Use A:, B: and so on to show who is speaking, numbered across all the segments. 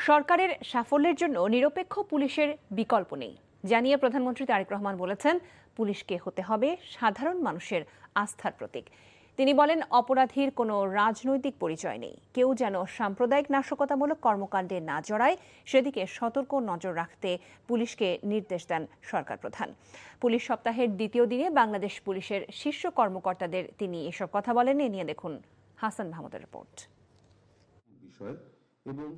A: সরকারের সাফল্যের জন্য নিরপেক্ষ পুলিশের বিকল্প নেই জানিয়ে প্রধানমন্ত্রী তারেক রহমান বলেছেন, পুলিশকে হতে হবে সাধারণ মানুষের আস্থার প্রতীক। তিনি বলেন, অপরাধীর কোনো রাজনৈতিক পরিচয় নেই। কেউ যেন সাম্প্রদায়িক নাশকতামূলক কর্মকাণ্ডে না জড়ায় সেদিকে সতর্ক নজর রাখতে পুলিশকে নির্দেশ দেন সরকার প্রধান। পুলিশ সপ্তাহের দ্বিতীয় দিনে বাংলাদেশ পুলিশের শীর্ষ কর্মকর্তাদের তিনি এসব কথা বলেন। এ নিয়ে দেখুন হাসান মাহমুদের রিপোর্ট।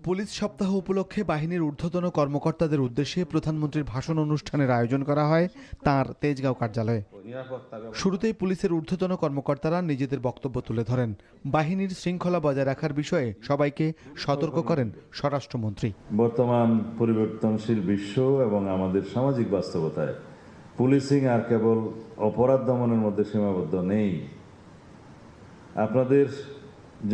B: পুলিশ সপ্তাহ উপলক্ষে বাহিনীর ঊর্ধ্বতন কর্মকর্তাদের উদ্দেশ্যে প্রধানমন্ত্রীর ভাষণ অনুষ্ঠানের আয়োজন করা হয় তাঁর তেজগাঁও কার্যালয়ে। শুরুতেই পুলিশের ঊর্ধ্বতন কর্মকর্তারা নিজেদের বক্তব্য তুলে ধরেন। বাহিনীর শৃঙ্খলা বজায় রাখার বিষয়ে সবাইকে সতর্ক করেন স্বরাষ্ট্রমন্ত্রী।
C: বর্তমান পরিবর্তনশীল বিশ্ব এবং আমাদের সামাজিক বাস্তবতায় পুলিশিং আর কেবল অপরাধ দমনের মধ্যে সীমাবদ্ধ নেই। আপনাদের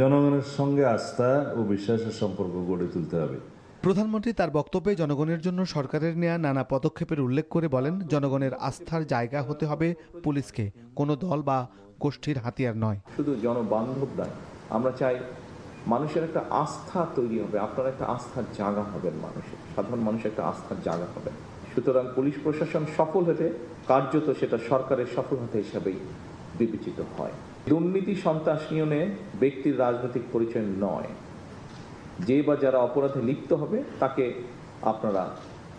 C: জনগণের সঙ্গে আস্থা ও বিশ্বাসের সম্পর্ক গড়ে তুলতে হবে।
B: প্রধানমন্ত্রী তার বক্তব্যে জনগণের জন্য সরকারের নেওয়া নানা পদক্ষেপের উল্লেখ করে বলেন, জনগণের আস্থার জায়গা হতে হবে পুলিশকে, কোনো দল বা গোষ্ঠীর হাতিয়ার নয়।
D: শুধু জনবান্ধব নয়, আমরা চাই মানুষের একটা আস্থা তৈরি হবে, আপনার একটা আস্থার জায়গা হবেন, মানুষের সাধারণ মানুষের একটা আস্থার জায়গা হবে। সুতরাং পুলিশ প্রশাসন সফল হতে কার্যত সেটা সরকারের সফলতা হিসাবেই বিবেচিত হয়। দুর্নীতি সন্ত্রাস নিয়মে ব্যক্তির রাজনৈতিক পরিচয় নয়। যে বা যারা অপরাধে লিপ্ত হবে তাকে আপনারা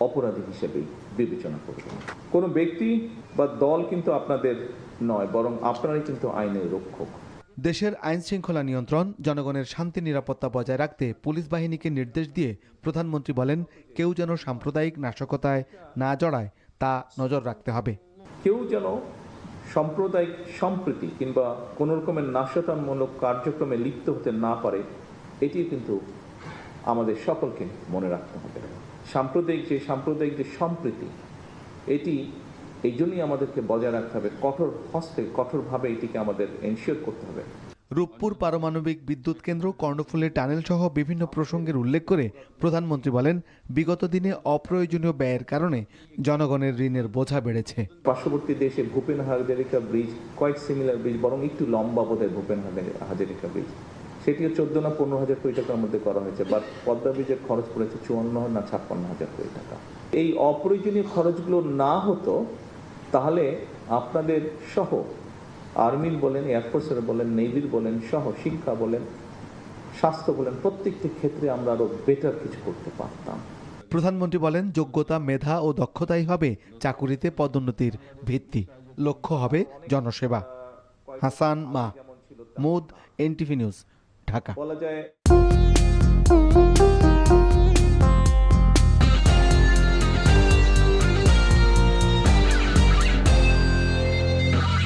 D: অপরাধী হিসেবেই বিবেচনা করবেন। কোনো ব্যক্তি বা দল কিন্তু আপনাদের নয়, বরং আপনারাই কিন্তু আইনের রক্ষক।
B: দেশের আইন শৃঙ্খলা নিয়ন্ত্রণ, জনগণের শান্তি নিরাপত্তা বজায় রাখতে পুলিশ বাহিনীকে নির্দেশ দিয়ে প্রধানমন্ত্রী বলেন, কেউ যেন সাম্প্রদায়িক নাশকতায় না জড়ায় তা নজর রাখতে হবে।
D: কেউ যেন সাম্প্রদায়িক সম্প্রীতি কিংবা কোন রকমের নাশকতামূলক কার্যক্রমে লিপ্ত হতে না পারে, এটি কিন্তু আমাদের সকলকে মনে রাখতে হবে। সাম্প্রদায়িক যে সম্প্রীতি, এটি এই জন্যই আমাদেরকে বজায় রাখতে হবে। কঠোরভাবে এটিকে আমাদের এনশিওর করতে হবে।
B: রূপপুর পারমাণবিক বিদ্যুৎ কেন্দ্র, কর্ণফুলীর টানেল সহ বিভিন্ন প্রসঙ্গের উল্লেখ করে প্রধানমন্ত্রী বলেন, বিগত দিনে অপ্রয়োজনীয় ব্যয়ের কারণে জনগণের ঋণের বোঝা বেড়েছে।
D: পার্শ্ববর্তী দেশে Bhupen Hazarika bridge quite similar bridge, বরং একটু লম্বা বোধহয় ভূপেন হাজারিকা ব্রিজ, সেটিও 14 না 15 হাজার কোটি টাকার মধ্যে করা হয়েছে। বাট পদ্মা ব্রিজের খরচ পড়েছে 54 না 56 হাজার কোটি টাকা। এই অপ্রয়োজনীয় খরচগুলো না হতো তাহলে আপনাদের সহ আর্মির বলেন, এয়ারফোর্সের বলেন, নেভির বলেন, সহ শিক্ষা বলেন, স্বাস্থ্য বলেন, প্রত্যেকটি ক্ষেত্রে আমরা আরো বেটার কিছু করতে পারতাম।
B: প্রধানমন্ত্রী বলেন, যোগ্যতা, মেধা ও দক্ষতাই হবে চাকুরিতে পদোন্নতির ভিত্তি। লক্ষ্য হবে জনসেবা। Hasan Mahmud, NTV news, Dhaka.
D: বলা যায়